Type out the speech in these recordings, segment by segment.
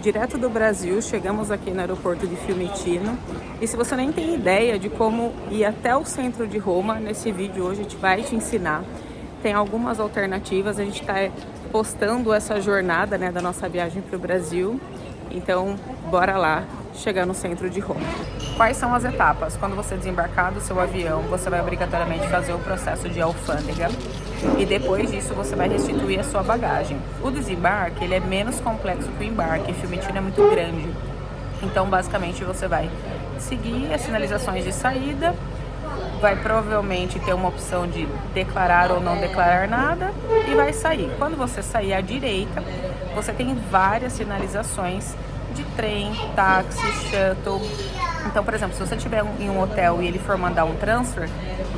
direto do Brasil, chegamos aqui no aeroporto de Fiumicino. E se você nem tem ideia de como ir até o centro de Roma, nesse vídeo hoje a gente vai te ensinar. Tem algumas alternativas, a gente está postando essa jornada, né, da nossa viagem para o Brasil. Então, bora lá chegar no centro de Roma. Quais são as etapas? Quando você desembarcar do seu avião, você vai obrigatoriamente fazer o processo de alfândega e depois disso você vai restituir a sua bagagem. O desembarque, ele é menos complexo que o embarque, Fiumicino é muito grande. Então, basicamente, você vai seguir as sinalizações de saída, vai provavelmente ter uma opção de declarar ou não declarar nada e vai sair. Quando você sair à direita, você tem várias sinalizações de trem, táxi, shuttle. Então, por exemplo, se você estiver em um hotel e ele for mandar um transfer,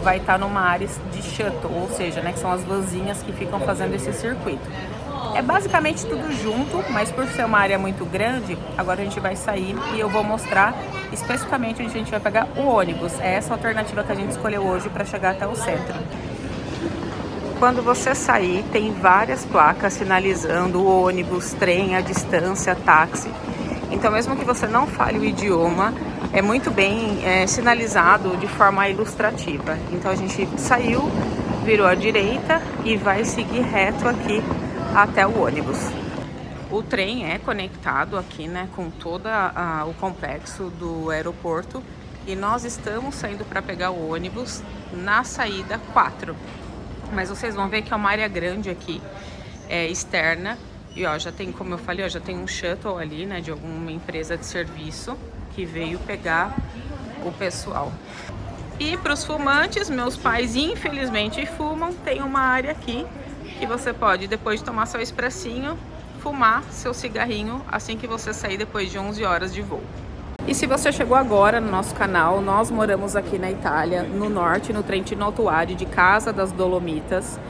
vai estar numa área de shuttle, ou seja, né, que são as vanzinhas que ficam fazendo esse circuito. É basicamente tudo junto, mas por ser uma área muito grande, agora a gente vai sair e eu vou mostrar especificamente onde a gente vai pegar o ônibus. É essa alternativa que a gente escolheu hoje para chegar até o centro. Quando você sair, tem várias placas sinalizando o ônibus, trem, a distância, táxi. Então, mesmo que você não fale o idioma, é muito bem sinalizado de forma ilustrativa. Então, a gente saiu, virou à direita e vai seguir reto aqui até o ônibus. O trem é conectado aqui, né, com todo o complexo do aeroporto e nós estamos saindo para pegar o ônibus na saída 4. Mas vocês vão ver que é uma área grande aqui, externa. E ó, já tem, como eu falei, ó, já tem um shuttle ali, né, de alguma empresa de serviço que veio pegar o pessoal. E para os fumantes, meus pais infelizmente fumam, tem uma área aqui que você pode, depois de tomar seu expressinho, fumar seu cigarrinho assim que você sair depois de 11 horas de voo. E se você chegou agora no nosso canal, nós moramos aqui na Itália, no norte, no Trentino Alto Adige, de Casa das Dolomitas.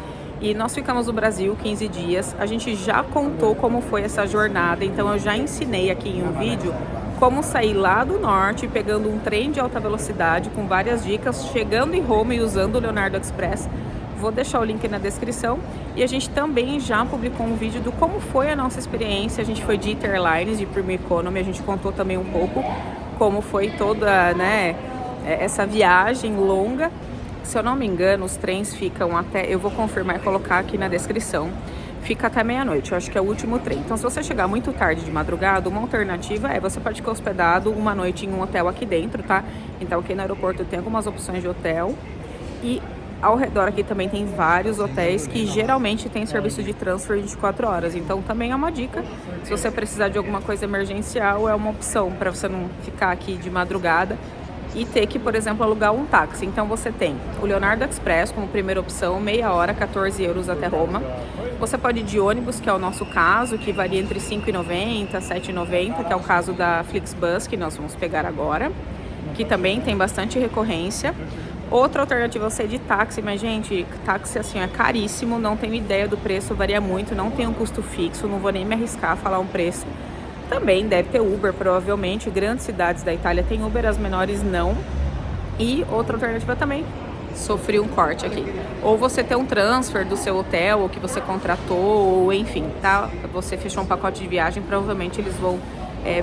E nós ficamos no Brasil 15 dias. A gente já contou como foi essa jornada, então eu já ensinei aqui em um vídeo como sair lá do norte, pegando um trem de alta velocidade com várias dicas, chegando em Roma e usando o Leonardo Express. Vou deixar o link na descrição. E a gente também já publicou um vídeo do como foi a nossa experiência. A gente foi de Interlines, de Premier Economy, a gente contou também um pouco como foi toda, né, essa viagem longa. Se eu não me engano, os trens ficam até, eu vou confirmar e colocar aqui na descrição, fica até meia-noite, eu acho que é o último trem. Então, se você chegar muito tarde de madrugada, uma alternativa você pode ficar hospedado uma noite em um hotel aqui dentro, tá? Então, aqui no aeroporto tem algumas opções de hotel e ao redor aqui também tem vários hotéis que geralmente tem serviço de transfer 24 horas. Então, também é uma dica, se você precisar de alguma coisa emergencial, é uma opção para você não ficar aqui de madrugada e ter que, por exemplo, alugar um táxi. Então você tem o Leonardo Express como primeira opção, meia hora, 14 euros até Roma. Você pode ir de ônibus, que é o nosso caso, que varia entre 5,90 e 7,90, que é o caso da Flixbus, que nós vamos pegar agora, que também tem bastante recorrência. Outra alternativa é ser de táxi, mas, gente, táxi assim é caríssimo, não tenho ideia do preço, varia muito, não tem um custo fixo, não vou nem me arriscar a falar um preço. Também deve ter Uber, provavelmente. Grandes cidades da Itália tem Uber, as menores não. E outra alternativa também, sofri um corte aqui. Ou você ter um transfer do seu hotel, ou que você contratou, ou enfim, tá? Você fechou um pacote de viagem, provavelmente eles vão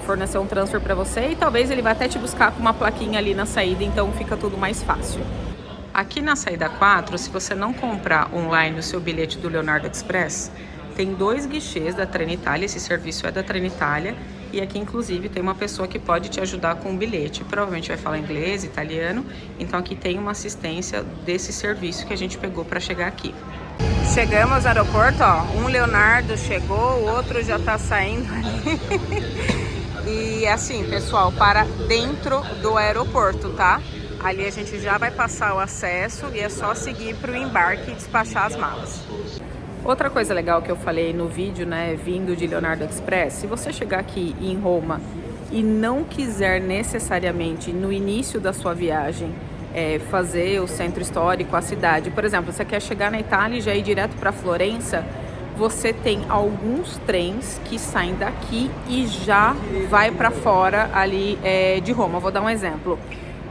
fornecer um transfer para você e talvez ele vá até te buscar com uma plaquinha ali na saída, então fica tudo mais fácil. Aqui na saída 4, se você não comprar online o seu bilhete do Leonardo Express, tem 2 guichês da Trenitalia, esse serviço é da Trenitalia, e aqui inclusive tem uma pessoa que pode te ajudar com o bilhete, provavelmente vai falar inglês, italiano, então aqui tem uma assistência desse serviço que a gente pegou para chegar aqui. Chegamos no aeroporto, ó, um Leonardo chegou, o outro já tá saindo ali. E assim, pessoal, para dentro do aeroporto, tá? Ali a gente já vai passar o acesso e é só seguir para o embarque e despachar as malas. Outra coisa legal que eu falei no vídeo, né, vindo de Leonardo Express, se você chegar aqui em Roma e não quiser necessariamente no início da sua viagem fazer o centro histórico, a cidade, por exemplo, você quer chegar na Itália e já ir direto para Florença, você tem alguns trens que saem daqui e já vai para fora ali de Roma. Vou dar um exemplo.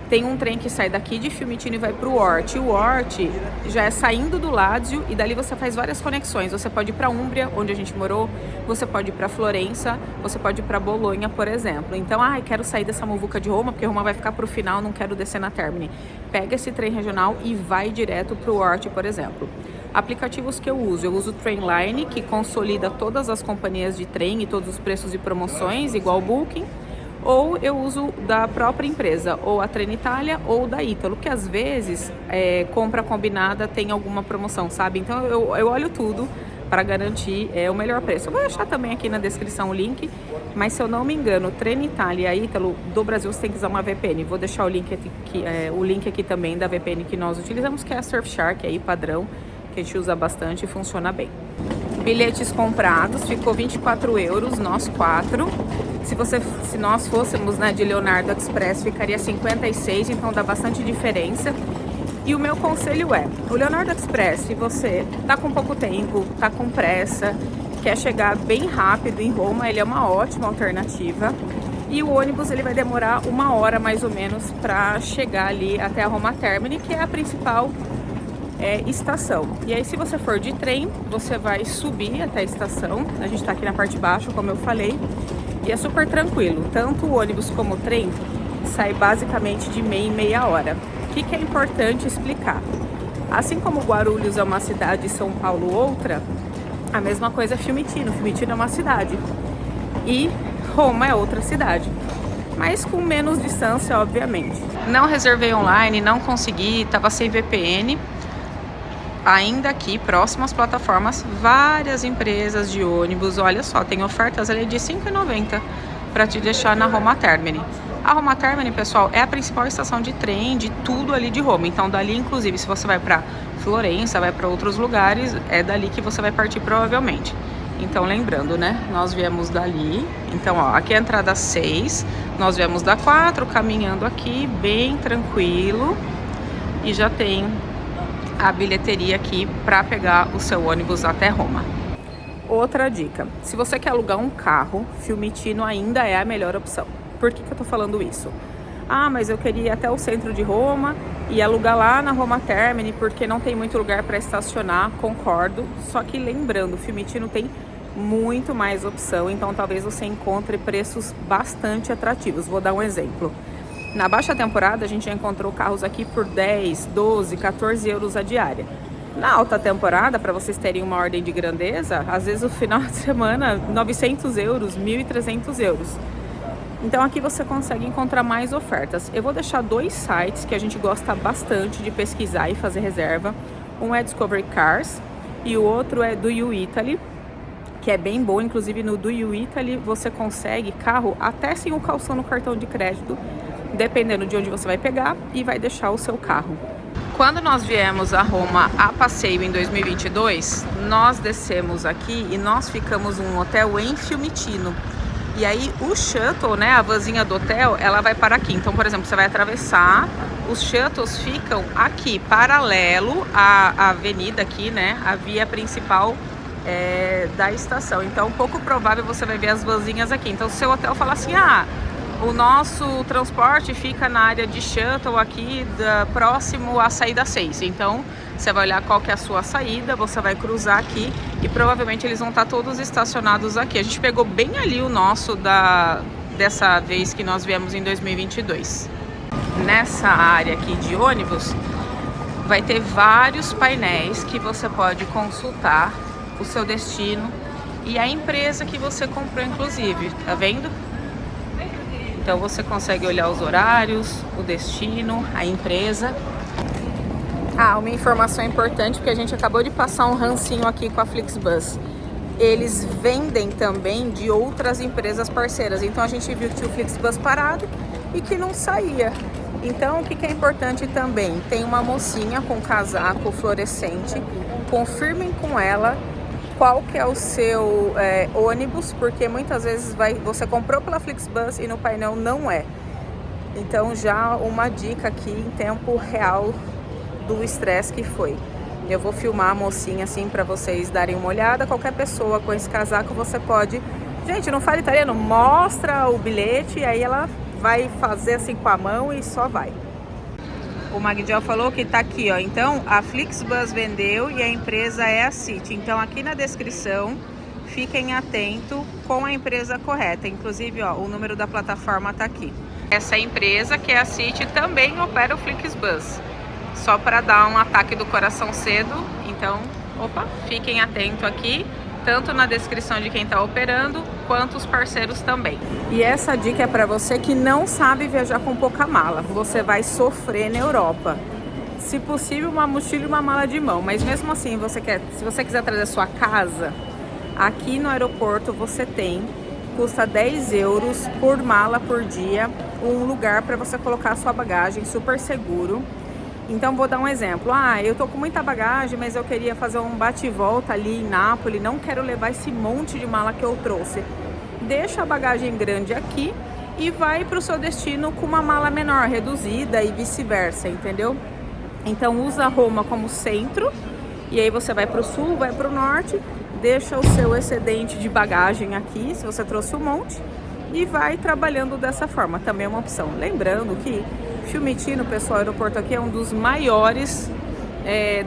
Tem um trem que sai daqui de Fiumicino e vai para o Orte. O Orte já é saindo do Ládzio e dali você faz várias conexões. Você pode ir para Úmbria, onde a gente morou, você pode ir para Florença, você pode ir para Bolonha, por exemplo. Então, quero sair dessa muvuca de Roma, porque Roma vai ficar para o final, não quero descer na Termini. Pega esse trem regional e vai direto para o Orte, por exemplo. Aplicativos que eu uso o Trainline, que consolida todas as companhias de trem e todos os preços e promoções, igual o Booking. Ou eu uso da própria empresa, ou a Trenitalia ou da Ítalo, que às vezes compra combinada tem alguma promoção, sabe? Então eu olho tudo para garantir o melhor preço. Eu vou deixar também aqui na descrição o link, mas se eu não me engano, Trenitalia e Ítalo do Brasil você tem que usar uma VPN. Vou deixar o link aqui também da VPN que nós utilizamos, que é a Surfshark aí, padrão, que a gente usa bastante e funciona bem. Bilhetes comprados, ficou 24 €, nós 4. Se nós fôssemos de Leonardo Express, ficaria 56, então dá bastante diferença. E o meu conselho o Leonardo Express, se você tá com pouco tempo, tá com pressa, quer chegar bem rápido em Roma, ele é uma ótima alternativa. E o ônibus ele vai demorar 1 hora mais ou menos para chegar ali até a Roma Termini, que é a principal estação. E aí, se você for de trem, você vai subir até a estação. A gente tá aqui na parte de baixo, como eu falei, e é super tranquilo. Tanto o ônibus como o trem sai basicamente de meia em meia hora. O que é importante explicar? Assim como Guarulhos é uma cidade e São Paulo outra, a mesma coisa é Fiumicino. Fiumicino é uma cidade e Roma é outra cidade, mas com menos distância, obviamente. Não reservei online, não consegui, tava sem VPN. Ainda aqui, próximo às plataformas, várias empresas de ônibus, olha só, tem ofertas ali de R$ 5,90 para te deixar na Roma Termini. A Roma Termini, pessoal, é a principal estação de trem de tudo ali de Roma. Então, dali, inclusive, se você vai para Florença, vai para outros lugares, é dali que você vai partir provavelmente. Então, lembrando, nós viemos dali. Então, aqui é a entrada 6, nós viemos da 4, caminhando aqui, bem tranquilo, e já tem a bilheteria aqui para pegar o seu ônibus até Roma. Outra dica, se você quer alugar um carro, Fiumicino ainda é a melhor opção. Por que eu tô falando isso? Mas eu queria ir até o centro de Roma e alugar lá na Roma Termini porque não tem muito lugar para estacionar, concordo. Só que lembrando, Fiumicino tem muito mais opção, então talvez você encontre preços bastante atrativos. Vou dar um exemplo. Na baixa temporada, a gente já encontrou carros aqui por 10, 12, 14 € a diária. Na alta temporada, para vocês terem uma ordem de grandeza, às vezes o final de semana, 900 €, 1.300 €. Então aqui você consegue encontrar mais ofertas. Eu vou deixar 2 sites que a gente gosta bastante de pesquisar e fazer reserva. Um é Discovery Cars e o outro é do YouItaly, que é bem bom. Inclusive no do YouItaly você consegue carro até sem o calção no cartão de crédito, dependendo de onde você vai pegar e vai deixar o seu carro. Quando nós viemos a Roma a passeio em 2022, nós descemos aqui e nós ficamos num hotel em Fiumicino. E aí o shuttle, a vanzinha do hotel, ela vai para aqui. Então, por exemplo, você vai atravessar, os shuttles ficam aqui, paralelo à avenida aqui, a via principal da estação. Então, pouco provável você vai ver as vanzinhas aqui. Então, o seu hotel fala assim, o nosso transporte fica na área de shuttle aqui, próximo à saída 6. Então, você vai olhar qual que é a sua saída, você vai cruzar aqui e provavelmente eles vão estar todos estacionados aqui. A gente pegou bem ali o nosso dessa vez que nós viemos em 2022. Nessa área aqui de ônibus, vai ter vários painéis que você pode consultar o seu destino e a empresa que você comprou, inclusive. Tá vendo? Então você consegue olhar os horários, o destino, a empresa. Uma informação importante, porque a gente acabou de passar um rancinho aqui com a Flixbus. Eles vendem também de outras empresas parceiras. Então a gente viu que tinha o Flixbus parado e que não saía. Então o que é importante também? Tem uma mocinha com casaco fluorescente. Confirmem com ela qual que é o seu ônibus, porque muitas vezes você comprou pela Flixbus e no painel não é. Então já uma dica aqui em tempo real do estresse que foi. Eu vou filmar a mocinha assim para vocês darem uma olhada. Qualquer pessoa com esse casaco você pode... Gente, não fala italiano, mostra o bilhete e aí ela vai fazer assim com a mão e só vai. O Magdiel falou que tá aqui, ó. Então, a Flixbus vendeu e a empresa é a City. Então, aqui na descrição, fiquem atentos com a empresa correta. Inclusive, ó, o número da plataforma tá aqui. Essa empresa, que é a City, também opera o Flixbus. Só para dar um ataque do coração cedo. Então, opa, fiquem atentos aqui. Tanto na descrição de quem está operando, quanto os parceiros também. E essa dica é para você que não sabe viajar com pouca mala. Você vai sofrer na Europa. Se possível, uma mochila e uma mala de mão. Mas mesmo assim, se você quiser trazer sua casa, aqui no aeroporto você tem, custa 10 euros por mala por dia, um lugar para você colocar a sua bagagem, super seguro. Então vou dar um exemplo, eu tô com muita bagagem, mas eu queria fazer um bate e volta ali em Nápoles, não quero levar esse monte de mala que eu trouxe. Deixa a bagagem grande aqui e vai para o seu destino com uma mala menor, reduzida e vice-versa, entendeu? Então usa Roma como centro e aí você vai para o sul, vai para o norte, deixa o seu excedente de bagagem aqui, se você trouxe um monte, e vai trabalhando dessa forma, também é uma opção. Lembrando que Fiumicino, pessoal, o aeroporto aqui é um dos maiores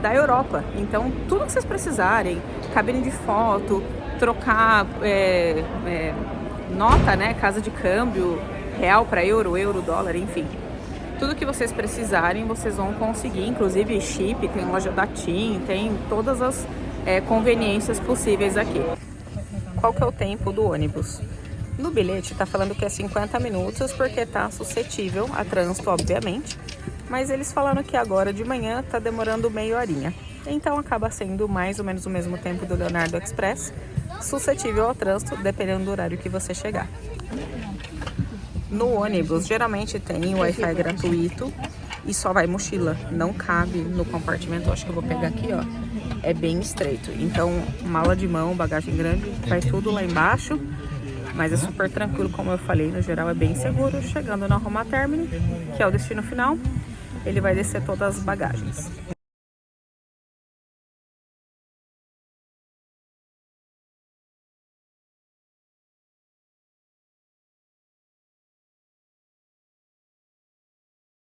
da Europa. Então, tudo que vocês precisarem, cabine de foto, trocar nota, né, casa de câmbio, real para euro, euro, dólar, enfim. Tudo que vocês precisarem, vocês vão conseguir, inclusive chip, tem loja da TIM, tem todas as conveniências possíveis aqui. Qual que é o tempo do ônibus? No bilhete tá falando que é 50 minutos, porque tá suscetível a trânsito, obviamente. Mas eles falaram que agora de manhã tá demorando meia horinha. Então acaba sendo mais ou menos o mesmo tempo do Leonardo Express, suscetível ao trânsito, dependendo do horário que você chegar. No ônibus, geralmente tem Wi-Fi gratuito e só vai mochila. Não cabe no compartimento, acho que eu vou pegar aqui, ó. É bem estreito. Então, mala de mão, bagagem grande, vai tudo lá embaixo. Mas é super tranquilo, como eu falei, no geral é bem seguro. Chegando na Roma Termini, que é o destino final, ele vai descer todas as bagagens.